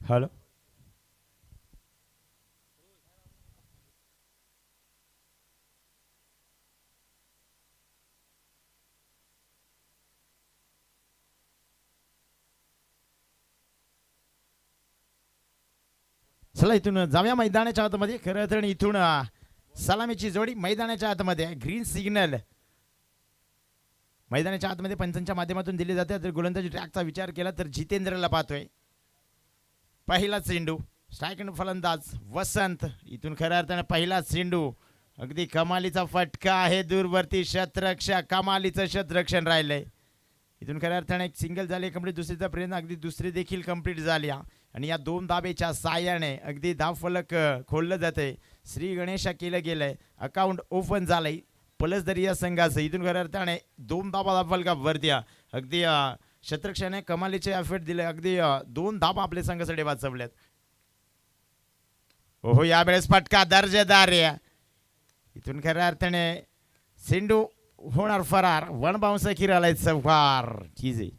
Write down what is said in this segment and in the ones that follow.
Hello चला इथून जाऊया मैदानाच्या आतमध्ये. खरं तर इथून सलामीची जोडी मैदानाच्या आतमध्ये ग्रीन सिग्नल मैदानाच्या आतमध्ये पंचांच्या माध्यमातून दिली जाते. तर गोलंदाजी ट्रॅकचा विचार केला तर जितेंद्रला पाहतोय. पहिला चेंडू स्ट्रायक फलंदाज वसंत. इथून खऱ्या अर्थाने पहिला चेंडू अगदी कमालीचा फटका आहे. दूरवरती शतरक्षक कमालीचं शतरक्षण राहिलंय. इथून खऱ्या अर्थाने एक सिंगल झाली कंप्लीट. दुसरीचा प्रयत्न अगदी दुसरी देखील कंप्लीट झाली आणि या दोन दाबेच्या साह्याने अगदी धाव फलक खोललं जाते. श्री गणेशा केलं गेलंय. अकाउंट ओपन झालंय पलसदरी या संघाचं. इथून खऱ्या अर्थाने दोन धाबा धाव फलकावरती अगदी शतरक्षाने कमालीचे एफर्ट दिले. अगदी दोन धाबा आपल्या संघासाठी वाचवल्यात. हो यावेळेस फटका दर्जेदार आहे. इथून खऱ्या अर्थाने चेंडू होणार फरार. वन बाउन्स किरालाय चौकार चीज आहे.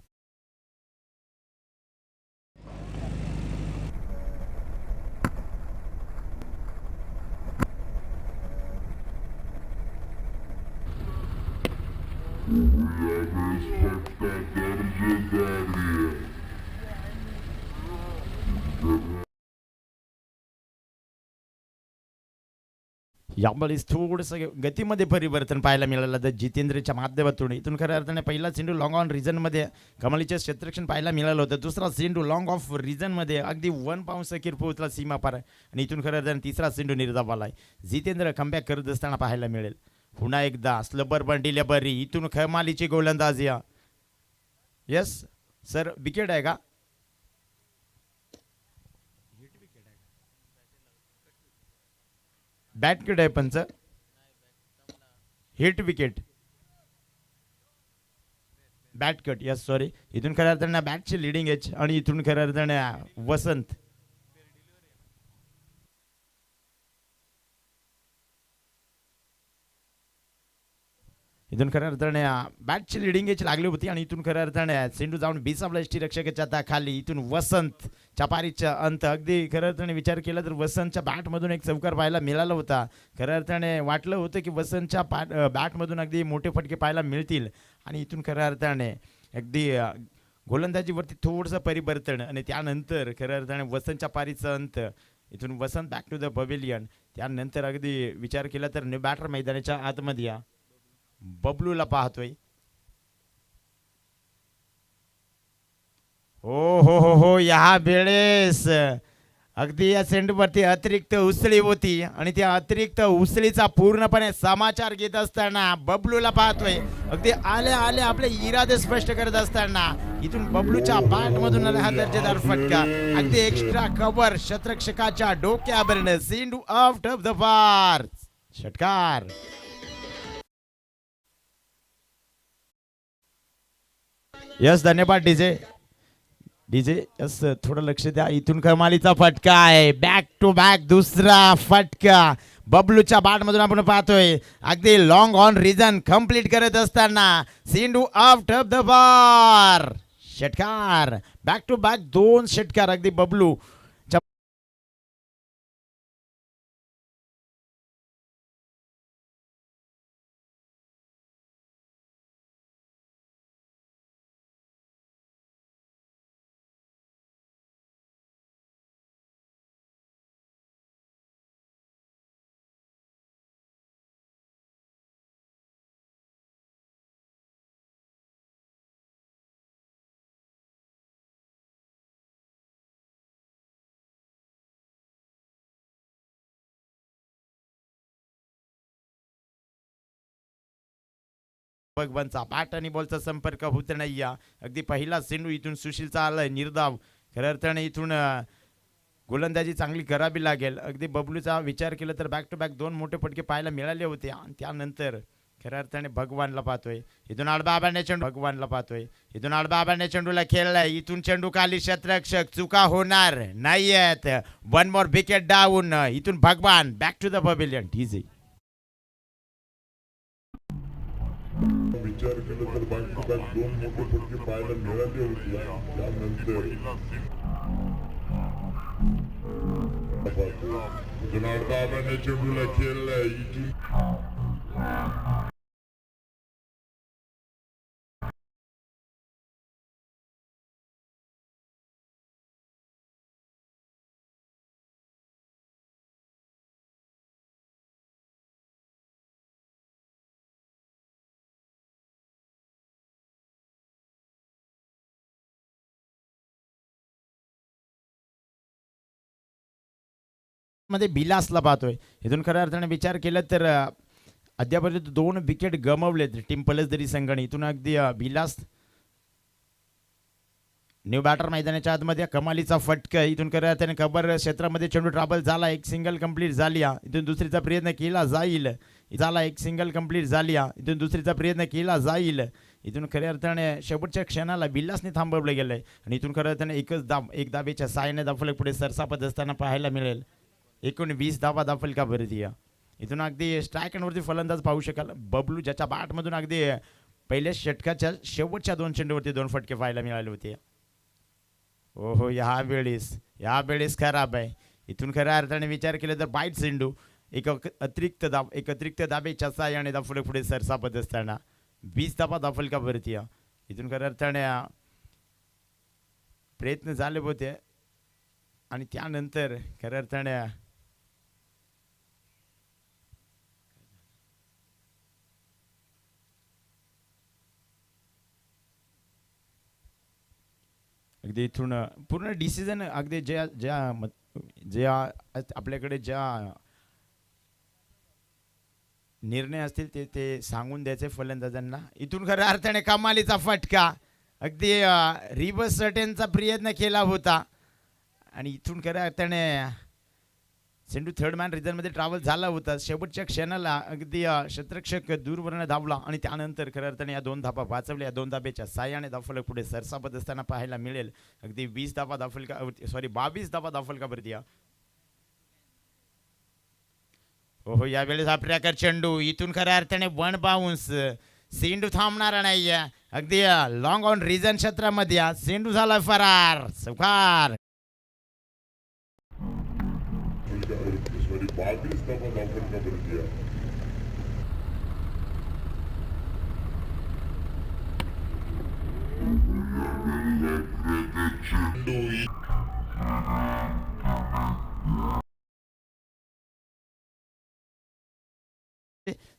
यावेळेस थोडंसं गतीमध्ये परिवर्तन पाहायला मिळालं तर जितेंद्रच्या माध्यमातून. इथून खऱ्या अर्थाने पहिला चेंडू लॉंग ऑन रिजनमध्ये कमालीचे क्षेत्ररक्षण पाहायला मिळालं होतं. दुसरा चेंडू लॉंग ऑफ रिजनमध्ये अगदी वन पाऊंड सकीर पोहोचला सीमा पार. आणि इथून खऱ्या अर्थाने तिसरा चेंडू निर्धाव आलाय. जितेंद्र कमबॅक करत असताना पाहायला मिळेल. पुन्हा एकदा स्लबर बंडी बरी. इथून कमालीची गोलंदाजी. यस सर विकेट आहे का? बॅट विकेट आहे पंच. Hit wicket bat cut. Yes sorry. इथून खऱ्या अर्थाने बॅटची लिडिंग एच आणि इथून खऱ्या अर्थाने वसंत. इथून खऱ्या अर्थाने बॅटची लिडिंग एच लागली होती आणि इथून खऱ्या अर्थाने चेंडू जाऊन बेसावला एसटी रक्षकाच्या हाताखाली. इथून वसंत चपारीच्या अंत. अगदी खऱ्या अर्थाने विचार केला तर वसंतच्या बॅटमधून एक चौकार पाहायला मिळाला होता. खऱ्या अर्थाने वाटलं होतं की वसंतच्या बॅटमधून अगदी मोठे फटके पाहायला मिळतील आणि इथून खऱ्या अर्थाने अगदी गोलंदाजीवरती थोडंसं परिवर्तन आणि त्यानंतर खऱ्या अर्थाने वसंतच्या पारीचा अंत. इथून वसंत बॅक टू द पवेलियन. त्यानंतर अगदी विचार केला तर न्यू बॅटर मैदानाच्या आतमध्ये बबलूला पाहतोय. हो हो हो हो या वेळेस अगदी या चेंडूवरती अतिरिक्त उसळी होती आणि त्या अतिरिक्त उसळीचा पूर्णपणे समाचार घेत असताना बबलूला पाहतोय. अगदी आले आले आपले इरादे स्पष्ट करत असताना इथून बबलूच्या बॅट मधून हा दर्जेदार फटका. अगदी एक्स्ट्रा कव्हर शतरक्षकाच्या डोक्यावरनं. चेंडू आउट ऑफ द पार. षटकार. यस धन्यवाद डीजे. डीजे यस थोडं लक्ष द्या. इथून कमालीचा फटका आहे. बॅक टू बॅक दुसरा फटका बबलूच्या बॅटमधून आपण पाहतोय. अगदी लॉंग ऑन रिजन कंप्लीट करत असताना चेंडू आउट ऑफ द बार. षटकार. बॅक टू बॅक दोन षटकार अगदी बबलू. भगवानचा बॅट आणि बॉलचा संपर्क होत नाही. अगदी पहिला चेंडू इथून सुशीलचा आलाय निर्धाव. खऱ्या अर्थाने इथून गोलंदाजी चांगली करावी लागेल. अगदी बबलूचा विचार केला तर बॅक टू बॅक दोन मोठे फटके पाहायला मिळाले होते आणि त्यानंतर खऱ्या अर्थाने भगवानला पाहतोय. इथून आडबाबाने चेंडू भगवानला पाहतोय. इथून आडबाबाने चेंडूला खेळलाय. इथून चेंडू खाली शतरक्षक. चुका होणार नाहीयेत. One more wicket down. इथून भगवान बॅक टू द पवेलियन. ठीक आहे. विचार केला तर बॅक टू बॅक दोन मोठे फटके पाहायला मिळाले होते. त्यानंतर इथून अर्धा चेंडूला खेळलाय इथून मध्ये बिलासला पाहतोय. इथून खऱ्या अर्थाने विचार केला तर अद्यापर्यंत 2 विकेट गमावलेत टीम पलसदरी संघाने. इथून अगदी बिलास न्यू बॅटर मैदानाच्या आतमध्ये कमालीचा फटका. इथून खऱ्या अर्थाने खबर क्षेत्रामध्ये चेंडू ट्राबल झाला. एक सिंगल कंप्लीट झाली. इथून दुसरीचा प्रयत्न केला जाईल. झाला एक सिंगल कंप्लीट झाली. इथून दुसरीचा प्रयत्न केला जाईल. इथून खऱ्या अर्थाने शेवटच्या क्षणाला बिल्लासने थांबवलं गेलंय आणि इथून खऱ्या अर्थाने एक धाबेच्या साहाय्याने धाफलक पुढे सरसापत असताना पाहायला मिळेल. एकूण 20 धावा धाफलका भरती. इथून अगदी स्ट्राईक वरती फलंदाज पाहू शकाल बबलू, ज्याच्या बॅटमधून अगदी पहिल्या षटकाच्या शेवटच्या 2 चेंडूवरती 2 फटके पाहायला मिळाले होते. ओहो, यावेळेस खराब आहे. इथून खऱ्या अर्थाने विचार केला तर बाईट चेंडू एक अतिरिक्त दाबेच्या साहाय्याने धाफलक पुढे सरसापत असताना 20 धावा धाफलका भरती. इथून खऱ्या अर्थाने प्रयत्न झाले होते आणि त्यानंतर खऱ्या अर्थाने अगदी इथून पूर्ण डिसिजन अगदी ज्या आपल्याकडे ज्या निर्णय असतील ते सांगून द्यायचे फलंदाजांना. इथून खऱ्या अर्थाने कमालीचा फटका. अगदी रिव्हर्स सर्टेनचा प्रयत्न केला होता आणि इथून खऱ्या अर्थाने चेंडू थर्ड मॅन रिझनमध्ये ट्रॅव्हल झाला होता. शेवटच्या क्षणाला अगदी क्षेत्ररक्षक दूरवरनं धावला आणि त्यानंतर खऱ्या अर्थाने या 2 धाबा वाचवल्या. 2 धाब्याच्या साहाय्याने धाफलक पुढे सरसापत असताना पाहायला मिळेल. अगदी 20 धाबा धाफलका 22 धाबा धाफलका भरती. हो, यावेळेस हा प्रकार चेंडू इथून खऱ्या अर्थाने 1 बाउन्स. चेंडू थांबणारा नाही. अगदी लॉंग ऑन रिजन क्षेत्रामध्ये चेंडू झाला फरार. चौकार 22 धावा धाफलका भरती.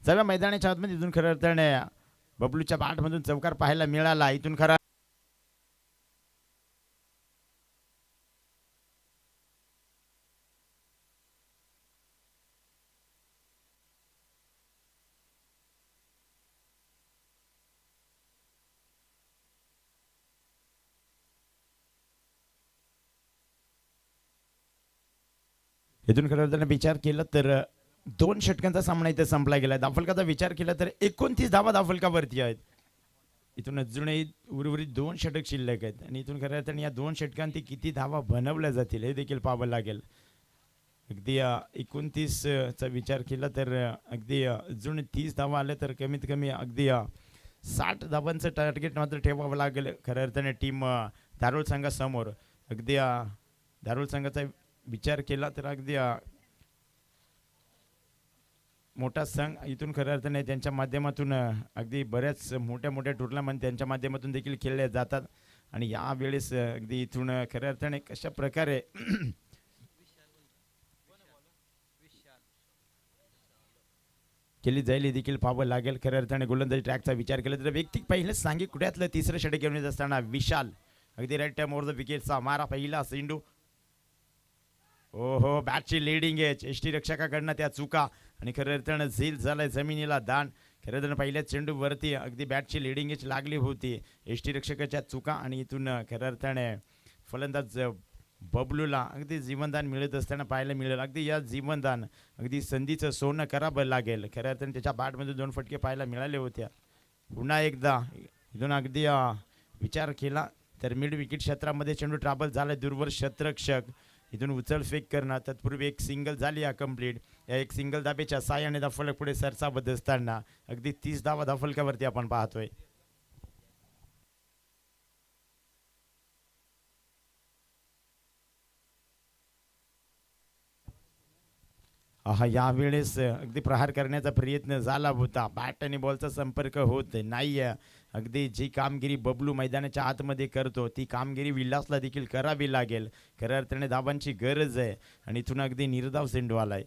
सगळ्या मैदानाच्या आतमध्ये इथून खऱ्या अर्थाने बबलूच्या बॅटमधून चौकार पाहायला मिळाला. इथून खरा इथून खऱ्या अर्थाने विचार केला तर 2 षटकांचा सामना इथे संपला गेला. धाफलकाचा विचार केला तर 29 धावा धाफलकावरती आहेत. इथून अजूनही उर्वरित 2 षटक शिल्लक आहेत आणि इथून खऱ्या अर्थाने या 2 षटकांती किती धावा बनवल्या जातील हे देखील पाहावं लागेल. अगदी 29चा विचार केला तर अगदी अजून 30 धावा आल्या तर कमीत कमी अगदी 60 धावांचं टार्गेट मात्र ठेवावं लागेल खऱ्या अर्थाने टीम धारोळ संघासमोर. अगदी धारोळ संघाचा विचार केला तर अगदी मोठा संघ. इथून खऱ्या अर्थाने त्यांच्या माध्यमातून अगदी बऱ्याच मोठ्या टुर्नामेंट त्यांच्या माध्यमातून देखील खेळले जातात आणि यावेळेस अगदी इथून खऱ्या अर्थाने कशा प्रकारे केली जाईल हे देखील पाहावं लागेल. खऱ्या अर्थाने गोलंदाजी ट्रॅकचा विचार केला तर व्यक्ती पहिलेच सांगी कुठ्यातलं 3रं षटक घेऊन येत असताना विशाल अगदी राईट टाइम ओव्हर द विकेटचा मारा पहिला चेंडू. हो, बॅटची लिडिंग एज एसटी रक्षकाकडनं त्या चुका आणि खऱ्या अर्थानं झील झालाय जमिनीला दान. खऱ्या अर्थानं पहिल्या चेंडूवरती अगदी बॅटची लिडिंग एज लागली होती. एसटी रक्षकाच्या चुका आणि इथून खऱ्या अर्थाने फलंदाज बबलूला अगदी जीवनदान मिळत असताना पाहायला मिळेल. अगदी या जीवनदान अगदी संधीचं सोनं करावं लागेल. खऱ्या अर्थाने त्याच्या बॅटमध्ये 2 फटके पाहायला मिळाले होते. पुन्हा एकदा इथून अगदी विचार केला तर मिड विकेट क्षेत्रामध्ये चेंडू ट्रॅव्हल झाला. दूरवर क्षेत्ररक्षक इथून उचल फेक करणं तत्पूर्वी एक सिंगल झाली कंप्लीट. या एक सिंगल धाब्याच्या साहाय्याने धाफलक पुढे सरसावत असताना अगदी 30 धावा धाफलकावरती आपण पाहतोय. यावेळेस अगदी प्रहार करण्याचा प्रयत्न झाला होता. बॅट आणि बॉलचा संपर्क होत नाही. अगदी जी कामगिरी बबलू मैदानाच्या आतमध्ये करतो ती कामगिरी विलासला देखील करावी लागेल. खऱ्या अर्थाने धाबांची गरज आहे आणि इथून अगदी निर्धाव चेंडू आलाय.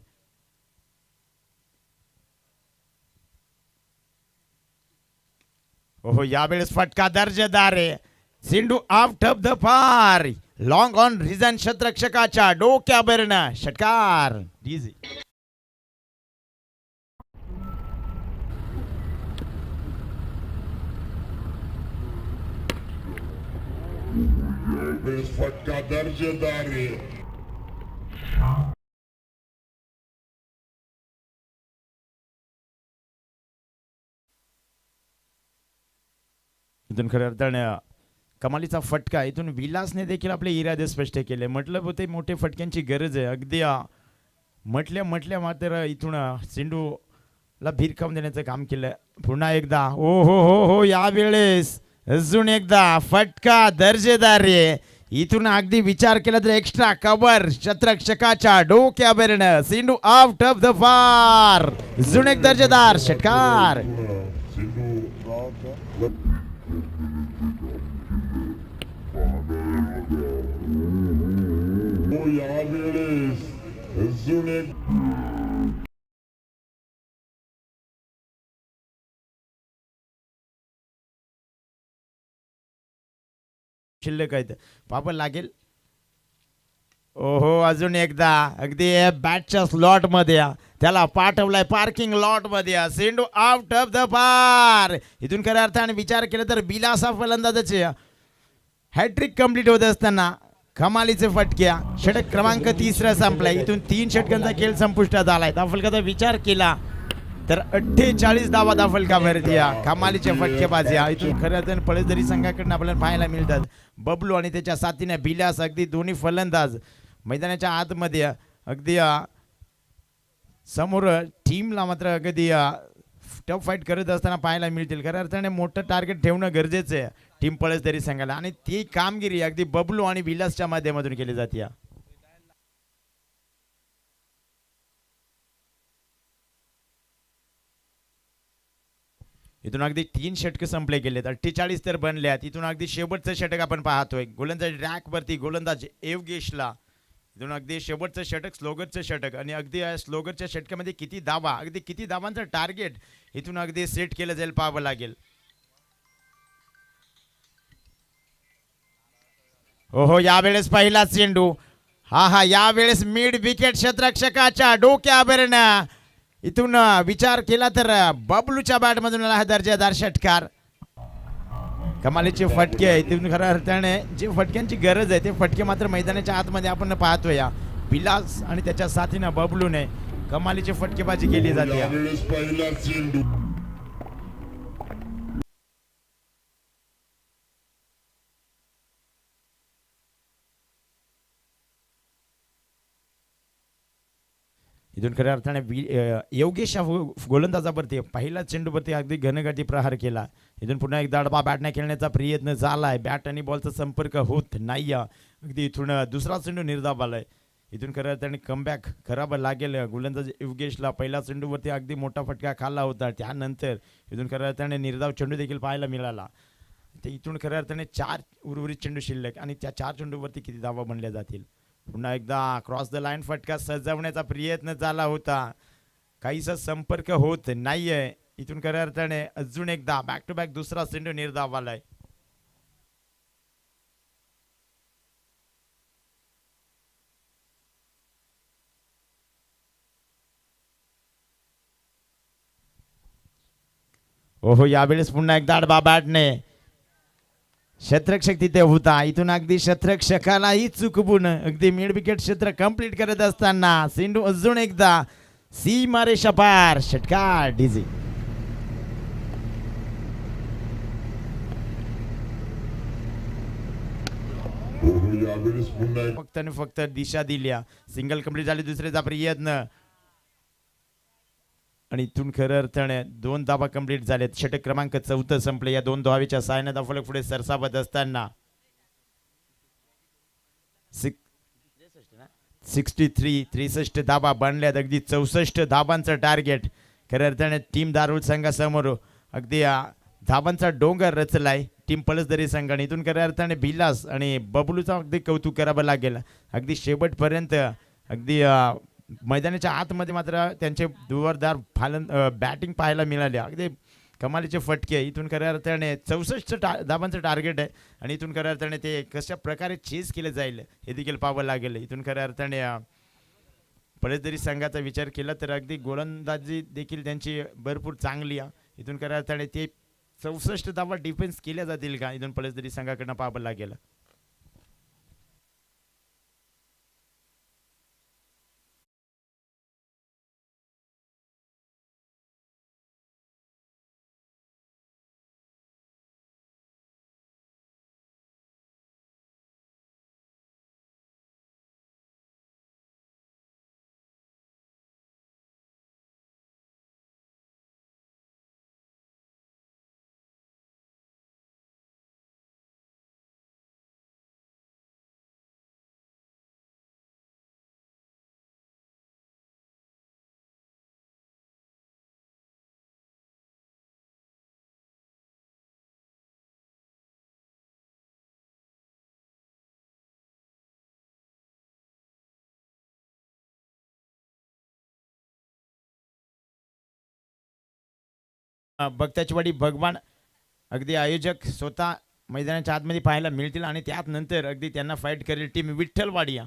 यावेळेस फटका दर्जेदार आहे. चेंडू आउट ऑफ द पार. लॉंग ऑन रिझन क्षेत्ररक्षकाच्या डोक्यावरन षटकार. इझी. फटका दर्जेदार आहे. इथून खऱ्या अर्थाने कमालीचा फटका. इथून विलासने देखील आपले इरादे स्पष्ट केले. म्हटलं होते मोठे फटक्यांची गरज आहे. अगदी म्हटल्या मात्र इथून चेंडूला भिरकावून देण्याचं काम केलं. पुन्हा एकदा हो यावेळेस अजून एकदा फटका दर्जेदार आहे. इथून अगदी विचार केला तर एक्स्ट्रा कव्हर क्षेत्ररक्षकाच्या डोक्यावरन चेंडू आउट ऑफ द पार. अजून एक दर्जेदार षटकार. यावेळेस अजून एक शिल्लक आहेत. पापा लागेल. अजून एकदा अगदी बॅटच्या स्लॉट मध्ये त्याला पाठवलाय पार्किंग लॉट मध्ये. चेंडू आउट ऑफ द पार. इथून खऱ्या अर्थाने विचार केला तर बिलासा फलंदाजाचे हॅट्रिक कंप्लीट होत असताना कमालीचे फटक्या. षटक क्रमांक 3 संपलाय. इथून 3 षटकांचा खेळ संपुष्टात आलाय. दाफलकाचा विचार केला तर 48 धावा दाफलकावरती कमालीच्या फटकेबाजी. इथून खऱ्या अर्थाने पळसदरी संघाकडून आपल्याला पाहायला मिळतात. बबलू आणि त्याच्या साथीने बिलास अगदी दोन्ही फलंदाज मैदानाच्या आतमध्ये अगदी समोर टीमला मात्र अगदी टफ फाईट करत असताना पाहायला मिळतील. खऱ्या अर्थाने मोठं टार्गेट ठेवणं गरजेचं आहे टीम पळसदरी संघाला आणि ती कामगिरी अगदी बबलू आणि विलासच्या माध्यमातून केली जाते. इथून अगदी 3 षटक संपले गेलेत. 48 तर बनल्यात. इथून अगदी शेवटचं षटक आपण पाहतोय. गोलंदाज रॅकवरती गोलंदाज एवगेशला. इथून अगदी शेवटचं षटक स्लोगरचं षटक आणि अगदी स्लोगरच्या षटकामध्ये किती धावा अगदी किती धावांचं टार्गेट इथून अगदी सेट केलं जाईल पाहावं लागेल. यावेळेस पहिला चेंडू. यावेळेस मिड विकेट क्षेत्ररक्षकाच्या डोक्यावरन इथून विचार केला तर बबलूच्या बॅटमधून हा दर्जेदार षटकार. कमालीचे फटके आहे. इथून खऱ्या अर्थाने जे फटक्यांची गरज आहे ते फटके मात्र मैदानाच्या आतमध्ये आपण पाहतोय. बिलास आणि त्याच्या साथीनं बबलूने कमालीची फटकेबाजी केली जाते. पहिला चेंडू. इथून खऱ्या अर्थाने योगेश गोलंदाजावरती पहिला चेंडूवरती अगदी घनघाटी प्रहार केला. इथून पुन्हा एकदा डबा बॅटने खेळण्याचा प्रयत्न झालाय. बॅट आणि बॉलचा संपर्क होत नाही. अगदी इथून दुसरा चेंडू निर्धाव आलाय. इथून खऱ्या अर्थाने कमबॅक करावं लागेल गोलंदाज योगेशला. पहिला चेंडूवरती अगदी मोठा फटका खाल्ला होता. त्यानंतर इथून खऱ्या अर्थाने निर्धाव चेंडू देखील पाहायला मिळाला. ते इथून खऱ्या अर्थाने 4 उर्वरित चेंडू शिल्लक आणि त्या 4 चेंडूवरती किती धावा बनल्या जातील. पुन्हा एकदा क्रॉस द लाईन फटका सजवण्याचा प्रयत्न झाला होता. काहीसा संपर्क होत नाहीये. इथून खऱ्या अर्थाने अजून एकदा बॅक टू बॅक दुसरा चेंडू निर्धाव आलाय. यावेळेस पुन्हा एकदा डबा बॅटने क्षेत्ररक्षक तिथे होता. इथून अगदी क्षेत्ररक्षकालाही चुकवून अगदी मिड विकेट क्षेत्र कंप्लीट करत असताना चेंडू अजून एकदा सीमारेषा पार. षटकार. डीजी. फक्त आणि फक्त दिशा दिल्या. सिंगल कंप्लीट झाली. दुसऱ्याचा प्रयत्न आणि इथून खऱ्या अर्थाने 2 धावा कंप्लीट झालेत. षटक क्रमांक 4 संपले. या 2 धावेच्या साहाय्याने धावफलक पुढे सरसावत असताना 63 धाबा बनल्यात. अगदी 64 धाबांचं टार्गेट. खऱ्या अर्थाने टीम दारुल संघासमोर अगदी धाबांचा डोंगर रचलाय टीम पळसदरी संघाने. इथून खऱ्या अर्थाने भिलास आणि बबलूचं अगदी कौतुक करावं लागेल. अगदी शेवटपर्यंत अगदी मैदानाच्या आतमध्ये मात्र त्यांचे जोरदार बॅटिंग पाहायला मिळाले. अगदी कमालीचे फटके. इथून खऱ्या अर्थाने 64 धाबांचं टार्गेट आहे आणि इथून खऱ्या अर्थाने ते कशा प्रकारे चेस केलं जाईल हे देखील पाहावं लागेल. इथून खऱ्या अर्थाने पळसदरी संघाचा विचार केला तर अगदी गोलंदाजी देखील त्यांची भरपूर चांगली आहे. इथून खऱ्या अर्थाने ते 64 धावा डिफेन्स केल्या जातील का इथून पळसदरी संघाकडनं पाहावं लागेल. बगताचवाडी भगवान अगदी आयोजक स्वतः मैदानाच्या आतमध्ये पाहायला मिळतील आणि त्यात नंतर अगदी त्यांना फाईट करेल टीम विठ्ठलवाडी.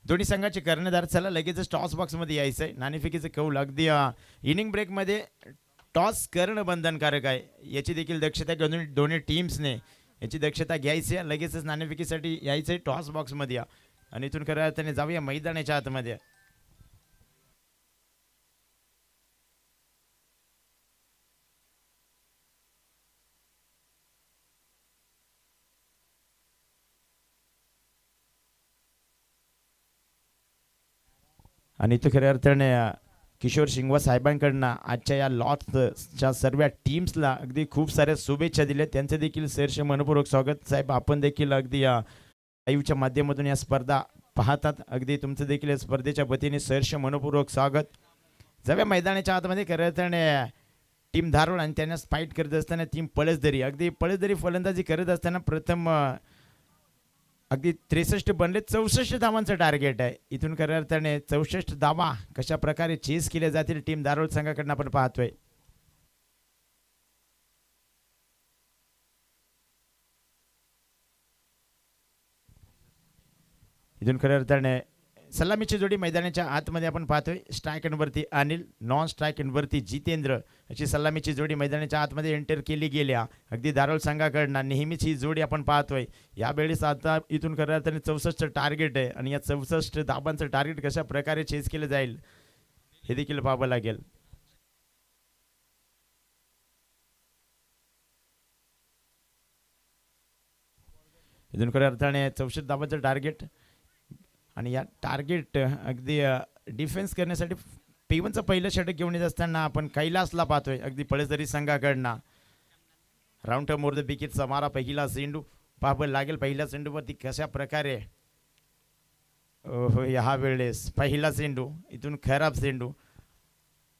दोन्ही संघाचे कर्णधार चला लगेचच टॉस बॉक्समध्ये यायचं आहे. नाणेफेकीचं कौल अगदी इनिंग ब्रेकमध्ये टॉस करणं बंधनकारक आहे. याची देखील दक्षता घेऊन दोन्ही टीम्सने याची दक्षता घ्यायची आहे. लगेचच नाणेफेकीसाठी यायचं आहे टॉस बॉक्समध्ये आणि इथून खऱ्या अर्थाने जाऊया मैदानाच्या आतमध्ये. आणि इथं खऱ्या अर्थाने किशोर शिंगवा साहेबांकडनं आजच्या या लॉट्सच्या सर्व टीम्सला अगदी खूप साऱ्या शुभेच्छा दिल्या. त्यांचं देखील सहर्ष मनपूर्वक स्वागत. साहेब आपण देखील अगदी या लाईव्हच्या माध्यमातून या स्पर्धा पाहतात. अगदी तुमचं देखील या स्पर्धेच्या वतीने सहर्ष मनपूर्वक स्वागत. जाव्या मैदानाच्या आतमध्ये खऱ्या अर्थाने टीम धारोड आणि त्यांना फाईट करत असताना टीम पळसदरी अगदी पळसदरी फलंदाजी करत असताना प्रथम अगदी 63 बनले. 64 धावांचं टार्गेट आहे. इथून खऱ्या अर्थाने 64 धावा कशा प्रकारे चेस केल्या जातील टीम दारोड संघाकडनं आपण पाहतोय. इथून खऱ्या अर्थाने सलामीची जोडी मैदानाच्या आतमध्ये आपण पाहतोय. स्ट्राईक एंडवरती अनिल, नॉन स्ट्राईक एंडवरती जितेंद्र अशी सलामीची जोडी मैदानाच्या आतमध्ये एंटर केली गेल्या. अगदी दारोल संघाकडनं नेहमीच ही जोडी आपण पाहतोय. यावेळेस आता इथून खऱ्या अर्थाने 64 टार्गेट आहे आणि या 64 धाबांचं टार्गेट कशा प्रकारे चेस केलं जाईल हे देखील पाहावं लागेल. इथून खऱ्या अर्थाने 64 धाबांचं टार्गेट आणि या टार्गेट अगदी डिफेन्स करण्यासाठी पेवनचं पहिलं षटक घेऊन येत असताना आपण कैलासला पाहतोय. अगदी Palasdari संघाकडनं round term more the विकेटचा मारा पहिला चेंडू पाहावं लागेल. पहिल्या चेंडूवरती कशा प्रकारे ह्या वेळेस पहिला चेंडू इथून खराब चेंडू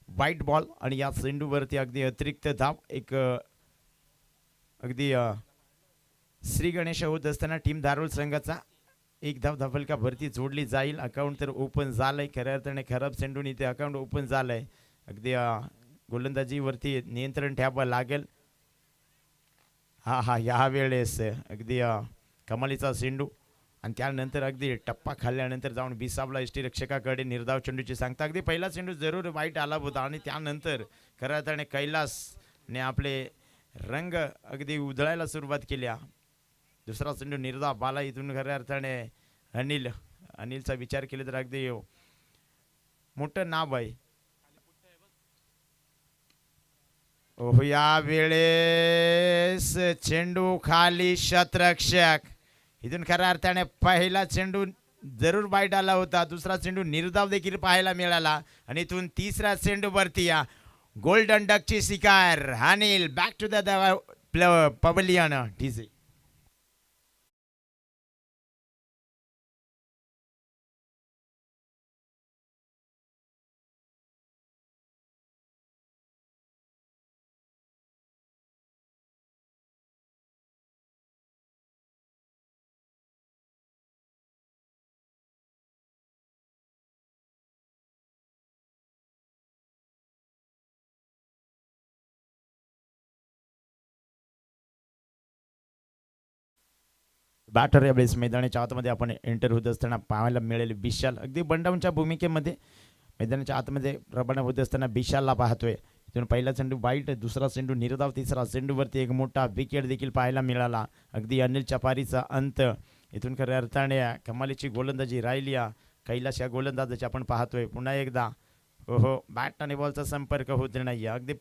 वाईट बॉल आणि या चेंडूवरती अगदी अतिरिक्त धाव एक अगदी श्री गणेश होत असताना टीम दारोल संघाचा एक धाव धफलका भरती जोडली जाईल. अकाउंट तर ओपन झालंय. खऱ्या अर्थाने खराब चेंडून इथे अकाउंट ओपन झालंय. अगदी गोलंदाजीवरती नियंत्रण ठेवावं लागेल. हा या वेळेस अगदी कमालीचा चेंडू आणि त्यानंतर अगदी टप्पा खाल्ल्यानंतर जाऊन बिसावला यष्टीरक्षकाकडे निर्धाव चेंडूची सांगता. अगदी पहिला चेंडू जरूर वाईट आला होता आणि त्यानंतर खऱ्या अर्थाने कैलासने आपले रंग अगदी उधळायला सुरुवात केल्या. दुसरा चेंडू निर्धाव बाला. इथून खऱ्या अर्थाने अनिलचा विचार केला तर अगदी मोठं नाव आहे. ओह या वेळेस चेंडू खाली शतरक्षक. इथून खऱ्या अर्थाने पहिला चेंडू जरूर वाईट आला होता. दुसरा चेंडू निर्धाव देखील पाहायला मिळाला आणि इथून तिसरा चेंडू वरती गोल्डन डकची शिकार. Anil back to the pavilion. ठीक बॅटर यावेळेस मैदानाच्या आतमध्ये आपण एंटर होत असताना पाहायला मिळेल विशाल. अगदी बंडाऊनच्या भूमिकेमध्ये मैदानाच्या आतमध्ये रवाना होत असताना विशालला पाहतोय. इथून पहिला चेंडू वाईट, दुसरा चेंडू निर्धाव, तिसरा चेंडूवरती एक मोठा विकेट देखील पाहायला मिळाला. अगदी अनिल चपारीचा अंत. इथून खऱ्या अर्थाने कमालीची गोलंदाजी राहिली. कैलास या गोलंदाजाची आपण पाहतोय. पुन्हा एकदा हो बॅट आणि बॉलचा संपर्क होत नाही. अगदी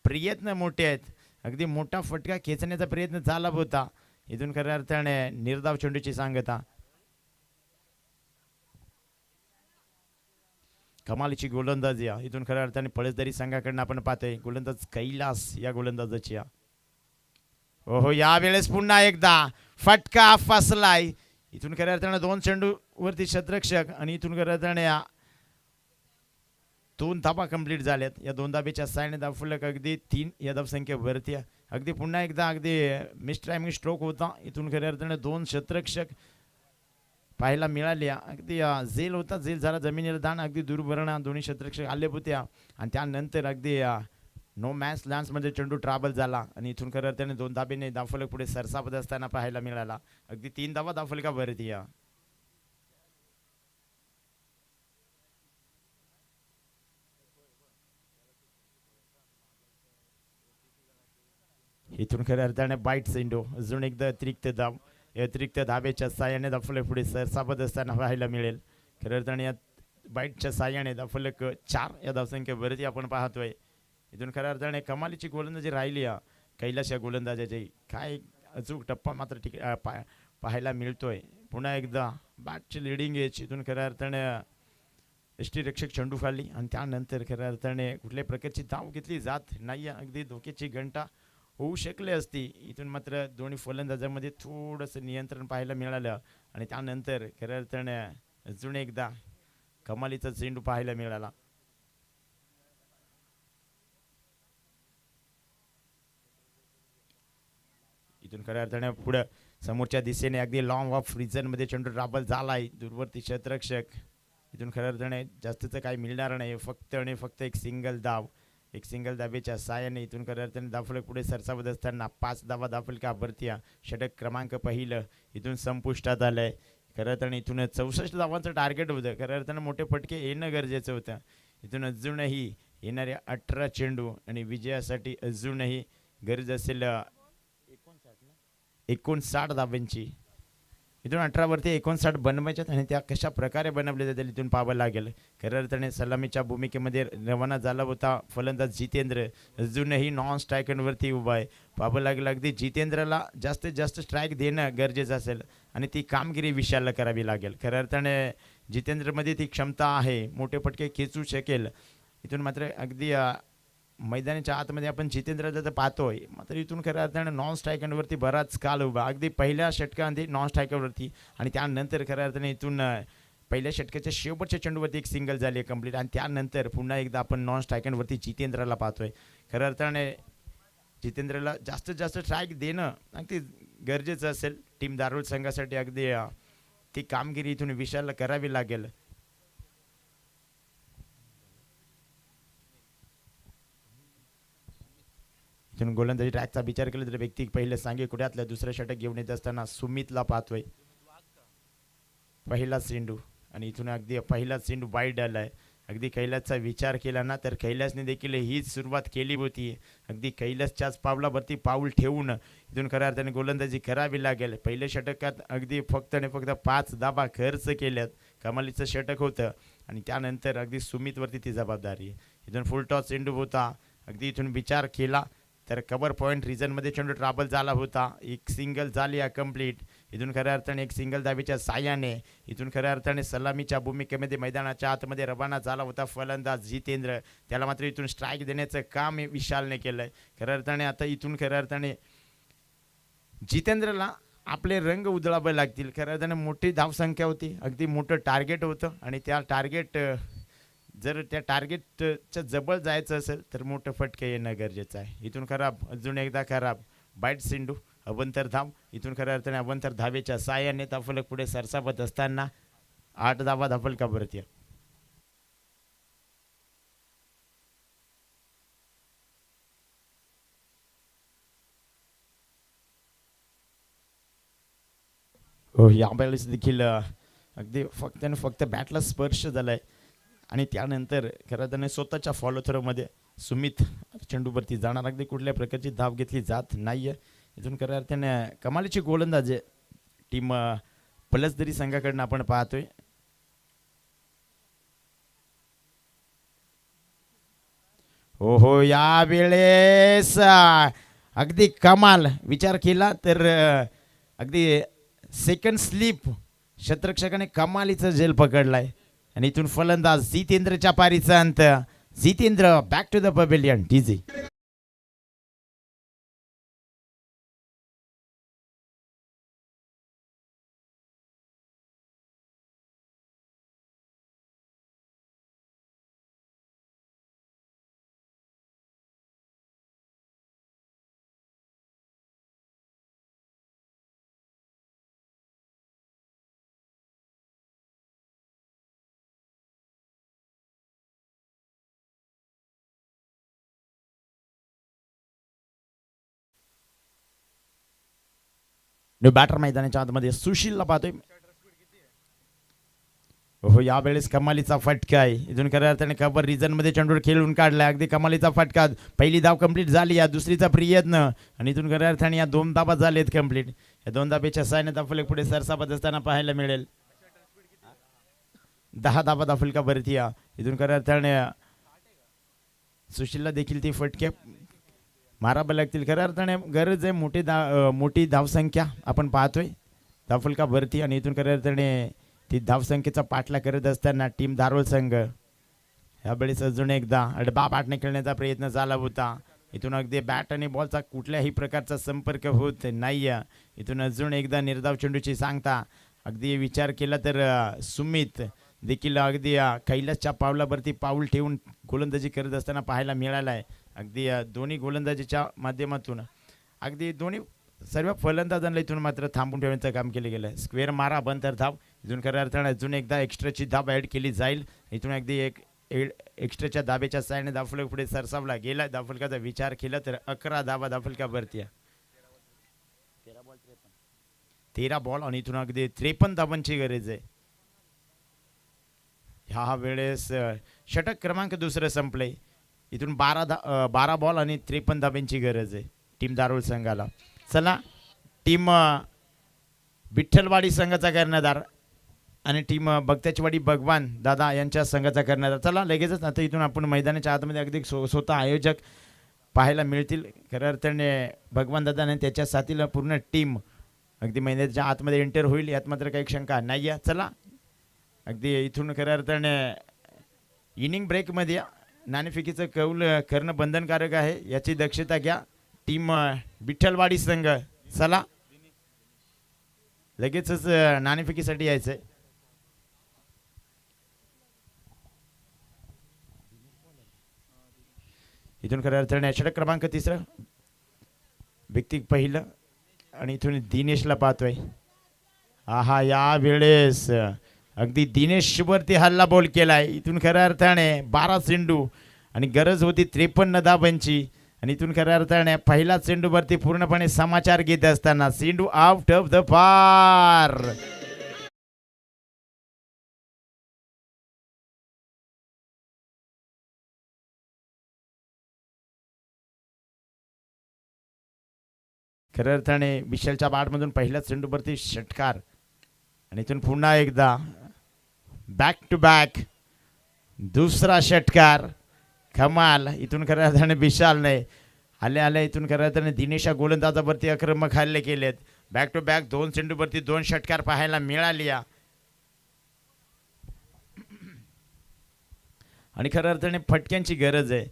प्रयत्न मोठे आहेत. अगदी मोठा फटका खेचण्याचा प्रयत्न झाला होता. इथून खऱ्या अर्थाने निर्धाव चेंडूची सांगता. कमालीची गोलंदाजी इथून खऱ्या अर्थाने पळसदरी संघाकडनं आपण पाहतोय. गोलंदाज कैलास या गोलंदाजाची. ओहो यावेळेस पुन्हा एकदा फटका फसलाय. इथून खऱ्या अर्थाने 2 चेंडूवरती शतरक्षक आणि इथून खऱ्या अर्थाने 2 धाबा कंप्लीट झाल्यात. या 2 धाब्याच्या सायने धावफलक अगदी 3 या धावसंख्येवरती. अगदी पुन्हा एकदा अगदी मिसटायमिंग स्ट्रोक होता. इथून खऱ्या अर्थाने 2 शतरक्षक पाहायला मिळाले. अगदी झेल होता, झेल झाला जमिनीला दान. अगदी दुर्भरणा दोन्ही शतरक्षक आले होते आणि त्यानंतर अगदी नो मॅच लँड्समध्ये चेंडू ट्रॅव्हल झाला आणि इथून खऱ्या अर्थाने 2 धाब्याने धावफलक पुढे सरसावत असताना पाहायला मिळाला. अगदी 3 धावा धावफलकावरती. इथून खऱ्या अर्थाने बाईट चेंडू अजून एकदा अतिरिक्त धाव. अतिरिक्त धाब्याच्या साह्याने धावफलक पुढे सरसावत असताना पाहायला मिळेल. खऱ्या अर्थाने या बाईटच्या साह्याने धावफलक 4 या धावसंख्येवरती आपण पाहतोय. इथून खऱ्या अर्थाने कमालीची गोलंदाजी राहिली कैलास या गोलंदाजाची. काय अचूक टप्पा मात्र पाहायला मिळतोय. पुन्हा एकदा बॅटची लिडिंग एज. इथून खऱ्या अर्थाने यष्टीरक्षक चेंडू खाली आणि त्यानंतर खऱ्या अर्थाने कुठल्याही प्रकारची धाव घेतली जात नाही. अगदी धोक्याची घंटा होऊ शकले असती. इथून मात्र दोन्ही फलंदाजांमध्ये थोडंसं नियंत्रण पाहायला मिळालं आणि त्यानंतर खऱ्या अर्थाने अजून एकदा कमालीचा चेंडू पाहायला मिळाला. इथून खऱ्या अर्थाने पुढे समोरच्या दिशेने अगदी लॉंग ऑफ रिझनमध्ये चेंडू ट्रॅव्हल झालाय. दूरवर्ती शतरक्षक. इथून खऱ्या अर्थाने जास्तचं काही मिळणार नाही. फक्त आणि फक्त एक सिंगल धाव. एक सिंगल धाब्याच्या साहाय्याने इथून खऱ्या अर्थाने धावफलक पुढे सरसावत असताना 5 धावा धावफलकावरती. षटक क्रमांक पहिलं इथून संपुष्टात आलंय. खऱ्या अर्थाने इथून 64 धावांचं टार्गेट होतं. खऱ्या अर्थाने मोठे फटके येणं गरजेचं होतं. इथून अजूनही येणारे 18 चेंडू आणि विजयासाठी अजूनही गरज असेल 59 धाब्यांची. इथून 18वरती 59 बनवायच्यात आणि त्या कशा प्रकारे बनवल्या जातील इथून पाहावं लागेल. खऱ्या अर्थाने सलामीच्या भूमिकेमध्ये रवाना झाला होता फलंदाज जितेंद्र. अजूनही नॉन स्ट्रायकरवरती उभा आहे. पाहावं लागेल अगदी जितेंद्रला जास्तीत जास्त स्ट्राईक देणं गरजेचं असेल आणि ती कामगिरी विशालला करावी लागेल. खऱ्या अर्थाने जितेंद्रमध्ये ती क्षमता आहे. मोठे फटके खेचू शकेल. इथून मात्र अगदी मैदानाच्या आतमध्ये आपण जितेंद्रला तर पाहतोय. मात्र इथून खऱ्या अर्थाने नॉन स्ट्रायकरवरती बराच काल उभा. अगदी पहिल्या षटकांमध्ये नॉन स्ट्रायकरवरती आणि त्यानंतर खऱ्या अर्थाने इथून पहिल्या षटकाच्या शेवटच्या चेंडूवरती एक सिंगल झाली आहे कंप्लीट आणि त्यानंतर पुन्हा एकदा आपण नॉन स्ट्रायकरवरती जितेंद्रला पाहतोय. खऱ्या अर्थाने जितेंद्रला जास्तीत जास्त स्ट्राईक देणं अगदी गरजेचं असेल. टीम दारुल संघासाठी अगदी ती कामगिरी इथून विशालला करावी लागेल. इथून गोलंदाजी ट्रॅकचा विचार केला तर व्यक्ती पहिले सांगे कुड्यातल्या दुसरं षटक घेऊन येत असताना सुमितला पाहतोय. पहिला चेंडू आणि इथून अगदी पहिला चेंडू वाईड आलाय. अगदी कैलासचा विचार केला ना तर कैलासने देखील हीच सुरुवात केली होती. अगदी कैलासच्याच पावलावरती पाऊल ठेवून इथून खऱ्या अर्थाने गोलंदाजी करावी लागेल. पहिल्या षटकात अगदी फक्त आणि फक्त 5 धावा खर्च केल्यात. कमालीचं षटक होतं आणि त्यानंतर अगदी सुमितवरती ती जबाबदारी. इथून फुल टॉस चेंडू होता. अगदी इथून विचार केला तर कव्हर पॉईंट रिजनमध्ये चेंडू ट्रॅव्हल झाला होता. एक सिंगल झाली कंप्लीट. इथून खऱ्या अर्थाने एक सिंगल धावेच्या साह्याने इथून खऱ्या अर्थाने सलामीच्या भूमिकेमध्ये मैदानाच्या आतमध्ये रवाना झाला होता फलंदाज जितेंद्र. त्याला मात्र इथून स्ट्राईक देण्याचं काम विशालने केलंय. खऱ्या अर्थाने आता इथून खऱ्या अर्थाने जितेंद्रला आपले रंग उधळावे लागतील. खऱ्या अर्थाने मोठी धावसंख्या होती. अगदी मोठं टार्गेट होतं आणि त्या टार्गेट जर त्या टार्गेटच्या जवळ जायचं असेल तर मोठं फटके येणं गरजेचं आहे. इथून खराब अजून एकदा खराब बाईट सिंडू अवंतर धाव. इथून खऱ्या अर्थाने अवंतर धावेच्या साह्याने धावफलक पुढे सरसावत असताना 8 धावा धावफलकावरती. हो, यावेळेस देखील अगदी फक्त बॅटला स्पर्श झालाय आणि त्यानंतर खरं त्याने स्वतःच्या फॉलो थ्रोमध्ये सुमित चेंडूवरती जाणार, अगदी कुठल्या प्रकारची धाव घेतली जात नाहीये. इथून खऱ्या अर्थाने कमालीची गोलंदाज टीम पलसदरी संघाकडनं आपण पाहतोय. हो हो, यावेळेस अगदी कमाल विचार केला तर अगदी सेकंड स्लिप शतरक्षकाने कमालीचा झेल पकडलाय आणि इथून फलंदाज जितेंद्रच्या पारीचा अंत. Jitendra back to the pavilion. DG batter मैदानाच्या आतमध्ये सुशीलला पाहतोय. हो, यावेळेस कमालीचा फटका आहे. इथून खऱ्या अर्थाने कव्हर रिझन मध्ये चेंडूवर खेळून काढलाय. अगदी कमालीचा फटका. पहिली धाव कंप्लीट झाली, या दुसरीचा प्रयत्न आणि इथून खऱ्या अर्थाने या 2 धाबा झालेत कंप्लीट. या 2 धाब्याच्या सायने दाफलक पुढे सरसावत असताना पाहायला मिळेल. 10 धाबा दाफलकावरती या. इथून खऱ्या अर्थाने सुशीलला देखील ती फटके मारावं लागतील. खऱ्या अर्थाने गरज आहे मोठी धावसंख्या आपण पाहतोय धावफलकावरती आणि इथून खऱ्या अर्थाने ती धावसंख्येचा पाठला करत असताना टीम धारोळ संघ यावेळेस अजून एकदा अडबा पाठणे खेळण्याचा प्रयत्न झाला होता. इथून अगदी बॅट आणि बॉलचा कुठल्याही प्रकारचा संपर्क होत नाही. इथून अजून एकदा निर्धाव चेंडूची सांगता. अगदी विचार केला तर सुमित देखील अगदी कैलासच्या पावलावरती पाऊल ठेवून गोलंदाजी करत असताना पाहायला मिळाला आहे. अगदी दोन्ही गोलंदाजीच्या माध्यमातून अगदी दोन्ही सर्व फलंदाजांना इथून मात्र थांबून ठेवण्याचं काम केलं गेलं. स्क्वेअर मारा बंतर धाव. इथून खऱ्या अर्थाने अजून एकदा एक्स्ट्राची धाव ॲड केली जाईल. इथून अगदी एक एक्स्ट्राच्या धाब्याच्या सायने दाफलक पुढे सरसावला गेला. दाफलकाचा विचार केला तर 11 धावा दाफलकावरती. 13 बॉल आणि इथून अगदी 53 धावांची गरज आहे. ह्या वेळेस षटक क्रमांक दुसरं संपलंय. इथून 12 बॉल आणि 53 धाब्यांची गरज आहे टीम धारोळ संघाला. चला, टीम विठ्ठलवाडी संघाचा कर्णधार आणि टीम बगत्याचीवाडी भगवान दादा यांच्या संघाचा कर्णधार. चला लगेचच आता इथून आपण मैदानाच्या आतमध्ये अगदी स्वतः आयोजक पाहायला मिळतील. खऱ्या अर्थाने भगवान दादा आणि त्याच्या साथीला पूर्ण टीम अगदी मैदानाच्या आतमध्ये एंटर होईल यात मात्र काही शंका नाही आहे. चला अगदी इथून खऱ्या अर्थाने इनिंग ब्रेकमध्ये नाणेफेकीचं कौल करणं बंधनकारक आहे याची दक्षता घ्या टीम विठ्ठलवाडी संघ. चला लगेचच नाणेफेकीसाठी यायचं आहे. इथून खऱ्या अर्थाने षटक क्रमांक 3 व्यक्ती पहिलं आणि इथून दिनेशला पाहतोय. आहा, या वेळेस अगदी दिनेशवरती हल्ला बॉल केलाय. इथून खऱ्या अर्थाने 12 चेंडू आणि गरज होती 53 धावांची आणि इथून खऱ्या अर्थाने पहिला चेंडूवरती पूर्णपणे समाचार घेत असताना चेंडू आउट ऑफ द पार. खऱ्या अर्थाने विशालच्या बाटमधून पहिल्या चेंडूवरती षटकार आणि इथून पुन्हा एकदा बॅक टू बॅक दुसरा षटकार. कमाल. इथून खऱ्या अर्थाने विशालने आले इथून खऱ्या अर्थाने दिनेशा गोलंदाजावरती आक्रमक हल्ले केलेत. बॅक टू बॅक 2 चेंडूवरती 2 षटकार पाहायला मिळाली आणि खऱ्या अर्थाने फटक्यांची गरज आहे.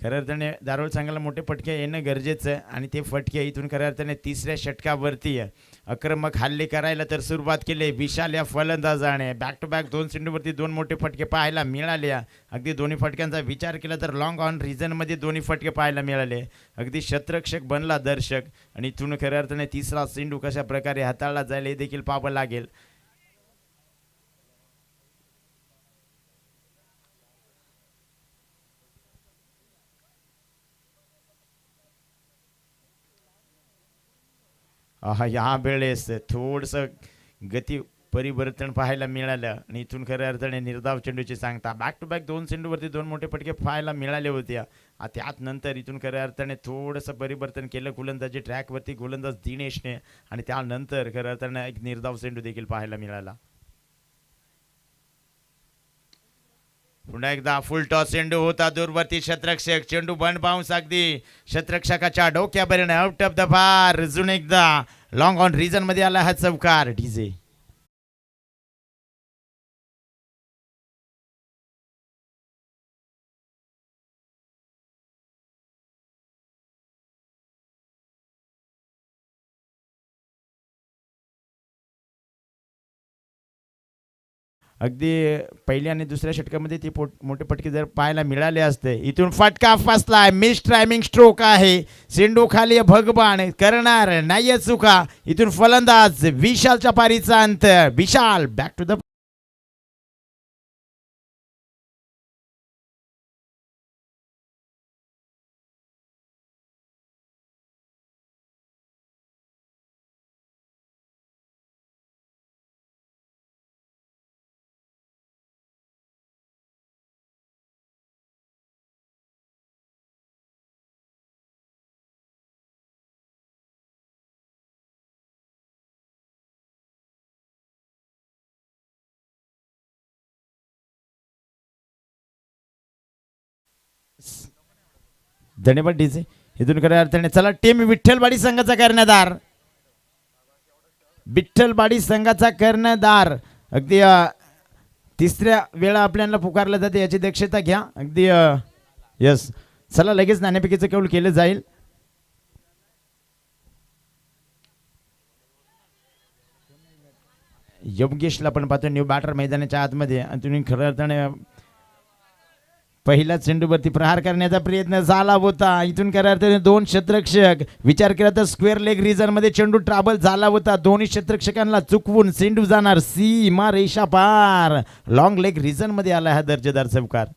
खऱ्या अर्थाने धारोळ संघाला मोठे फटके येणं गरजेचं आहे आणि ते फटके इथून खऱ्या अर्थाने 3ऱ्या षटकावरती आक्रमक हल्ले करायला तर सुरुवात केली विशाल या फलंदाजाने. बॅक टू बॅक 2 चेंडूवरती 2 मोठे फटके पाहायला मिळाले. अगदी दोन्ही फटक्यांचा विचार केला तर लॉंग ऑन रिझनमध्ये दोन्ही फटके पाहायला मिळाले. अगदी शतरक्षक बनला दर्शक आणि इथून खऱ्या अर्थाने 3रा चेंडू कशा प्रकारे हाताळला जाईल हे देखील पाहावं लागेल. ह्या वेळेस थोडंसं गती परिवर्तन पाहायला मिळालं आणि इथून खऱ्या अर्थाने निर्धाव चेंडूची सांगता बॅक टू बॅक 2 चेंडूवरती 2 मोठे फटके पाहायला मिळाले होते. त्यात नंतर इथून खऱ्या अर्थाने थोडंसं परिवर्तन केलं गोलंदाजी ट्रॅकवरती गोलंदाज दिनेशने आणि त्यानंतर खऱ्या अर्थाने एक निर्धाव चेंडू देखील पाहायला मिळाला. पुन्हा एकदा फुल टॉस चेंडू होता दूरवरती क्षेत्ररक्षक चेंडू बंड बाउन्स अगदी क्षेत्ररक्षकाच्या डोक्यापर्यंत आउट ऑफ द बार. अजून एकदा लॉंग ऑन रिजन मध्ये आला हा चौकार. डीजे अगदी पहिल्या आणि दुसऱ्या षटकामध्ये ती मोठे फटके जर पाहायला मिळाले असते. इथून फटका फसलाय मिस टायमिंग स्ट्रोक आहे. चेंडू खाली भगवान करणार नाही चुका. इथून फलंदाज विशालच्या पारीचा अंत. विशाल बॅक टू द धन्यवाद डीजे. इथून खऱ्या अर्थाने चला टीम विठ्ठलवाडी संघाचा कर्णधार विठ्ठलवाडी संघाचा कर्णधार अगदी तिसऱ्या वेळा आपल्याला पुकारलं जाते याची दक्षता घ्या. अगदी यस चला लगेच नाणेफेकीचं कौल केलं जाईल. योगेशला पण पाहतो न्यू बॅटर मैदानाच्या आतमध्ये आणि तुम्ही खऱ्या अर्थाने पहिल्या चेंडूवरती प्रहार करण्याचा प्रयत्न झाला होता. इथून खऱ्या अर्थाने 2 क्षेत्ररक्षक विचार केला तर स्क्वेअर लेग रिजन मध्ये चेंडू ट्रॅव्हल झाला होता. दोन्ही क्षेत्ररक्षकांना चुकवून चेंडू जाणार सीमा रेषा पार. लॉंग लेग रिजन मध्ये आला हा दर्जेदार चौकार.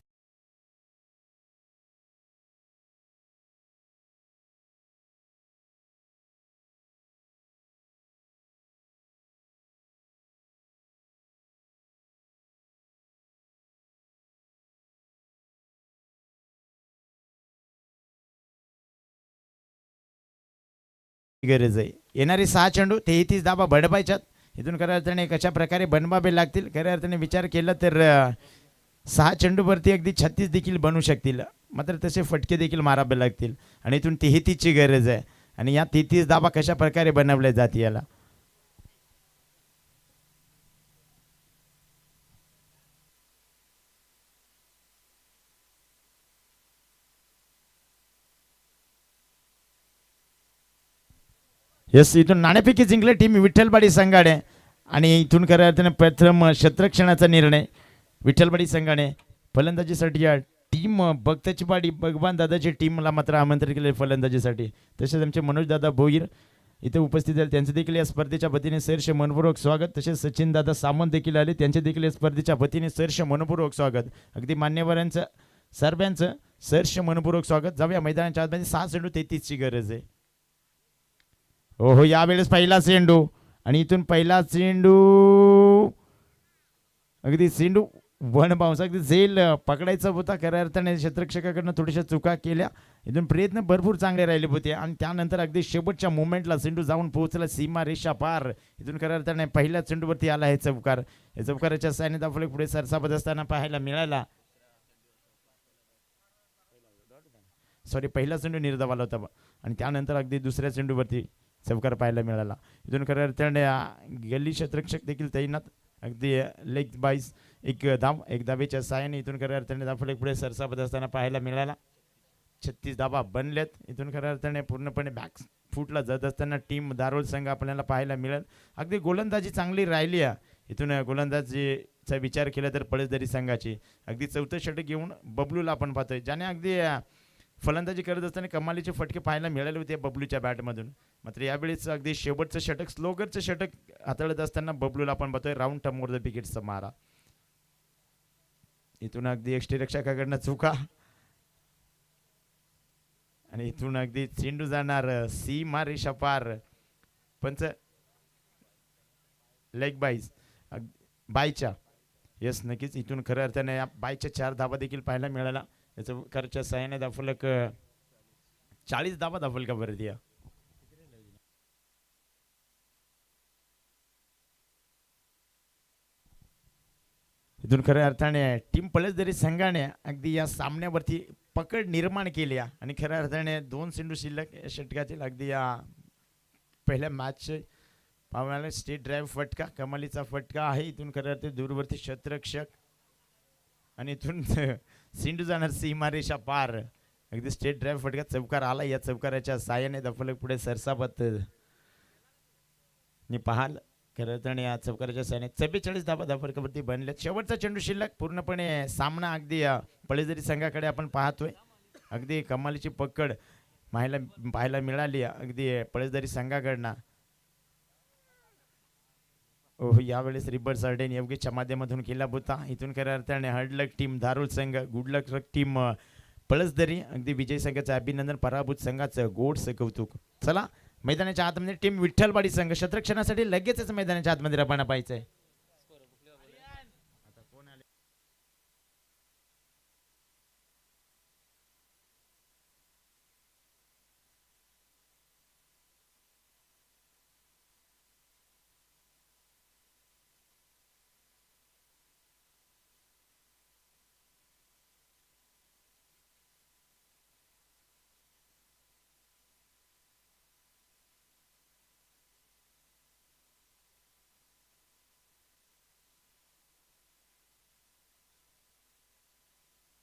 गरज आहे. येणारे 6 चेंडू 33 धावा बडपायच्यात. इथून खऱ्या अर्थाने कशा प्रकारे बनवावे लागतील खऱ्या अर्थाने विचार केला तर 6 चेंडूवरती अगदी 36 देखील बनू शकतील. मात्र तसे फटके देखील मारावे लागतील आणि इथून 33ची गरज आहे आणि या 33 धावा कशा प्रकारे बनवल्या जातील याला. यस इथून नाणेफेकी जिंकले टीम विठ्ठलवाडी संघाने आणि इथून खऱ्या अर्थाने प्रथम क्षेत्ररक्षणाचा निर्णय विठ्ठलवाडी संघाने. फलंदाजीसाठी या टीम भक्तचीवाडी भगवान दादाची टीमला मात्र आमंत्रित केले फलंदाजीसाठी. तसेच आमचे मनोज दादा भोईर इथे उपस्थित झाले त्यांचे देखील या स्पर्धेच्या वतीने सहर्ष मनपूर्वक स्वागत. तसेच सचिन दादा सामंत देखील आले त्यांचे देखील या स्पर्धेच्या वतीने सहर्ष मनपूर्वक स्वागत. अगदी मान्यवरांचं सर्वांचं सहर्ष मनपूर्वक स्वागत. जाऊया मैदानाच्या आतमध्ये 6 चेंडू 33ची गरज आहे. हो यावेळेस पहिला चेंडू आणि इथून पहिला चेंडू अगदी चेंडू वन बाउन्स अगदी झेल पकडायचा होता. खऱ्या अर्थाने क्षेत्ररक्षकाकडनं थोड्याशा चुका केल्या. इथून प्रयत्न भरपूर चांगले राहिले होते आणि त्यानंतर अगदी शेवटच्या मोमेंटला चेंडू जाऊन पोहोचला सीमा रेषा पार. इथून खऱ्या अर्थाने पहिल्या चेंडूवरती आला हे चौकार. या चौकाराच्या सायने दाफले पुढे सरसावत असताना पाहायला मिळाला. सॉरी पहिला चेंडू निर्धाव आला होता आणि त्यानंतर अगदी दुसऱ्या चेंडूवरती चौकार पाहायला मिळाला. इथून खऱ्या अर्थाने गल्ली क्षेत्ररक्षक देखील तैनात. अगदी लेग बाईस एक धावेच्या साहाय्याने इथून खऱ्या अर्थाने दाफले पुढे सरसावत असताना पाहायला मिळाला. 36 धावा बनल्यात. इथून खऱ्या अर्थाने पूर्णपणे बॅक फूटला जात असताना टीम दारोल संघ आपल्याला पाहायला मिळेल. अगदी गोलंदाजी चांगली राहिली आहे. इथून गोलंदाजीचा विचार केला तर पळसदरी संघाची अगदी 4थं षटक घेऊन बबलूला आपण पाहतोय ज्याने अगदी फलंदाजी करत असताना कमालीचे फटके पाहायला मिळाले होते बबलूच्या बॅटमधून. मात्र यावेळेस अगदी शेवटचं षटक स्लोगरचं षटक हाताळत असताना बबलूला आपण पाहतोय राऊंड टर्म वर द विकेटचा मारा. इथून अगदी यष्टीरक्षकाकडनं चुका आणि इथून अगदी चेंडू जाणार सीमा रेषा पार. पंच लेग बाईज बायच्या यस नक्कीच इथून खऱ्या अर्थाने या बायच्या 4 धाबा देखील पाहायला मिळाला. याचं खर्च्या सहाय्याने धाफलक 40 धाबा धाफल का बरं दिया. इथून खऱ्या अर्थाने टीम पळसदरी संघाने अगदी या सामन्यावरती पकड निर्माण केली आहे आणि खऱ्या अर्थाने 2 चेंडू शिल्लक या षटकातील अगदी या पहिल्या मॅच पाहण्याला स्टेट ड्राईव्ह फटका कमालीचा फटका आहे. इथून खऱ्या अर्थाने दूरवरती क्षेत्ररक्षक आणि इथून सिंधू जाणार सीमारेषा पार अगदी स्टेट ड्राईव्ह फटका चौकार आला. या चौकाराच्या साहाय्याने दफलक पुढे सरसावत नि पाहाल खरं तर या चौकाराच्या साहाय्याने 44 धाबा धाफलकावरती बनले. शेवटचा चेंडू शिल्लक पूर्णपणे सामना अगदी पळसदरी संघाकडे आपण पाहतोय. अगदी कमालीची पकड पाहायला मिळाली अगदी पळसदरी संघाकडनं. ओह यावेळेस रिबर सर्डेन योगेशच्या माध्यमातून केला होता. इथून खऱ्या अर्थाने हार्डलक टीम धारूर संघ गुडलक टीम पळसदरी अगदी विजय संघाचं अभिनंदन पराभूत संघाचं गोडसं कौतुक. चला मैदानाच्या आतमध्ये टीम विठ्ठलवाडी संघ क्षेत्ररक्षणासाठी लगेचच मैदानाच्या आतमध्ये रवाना पाहायचंय.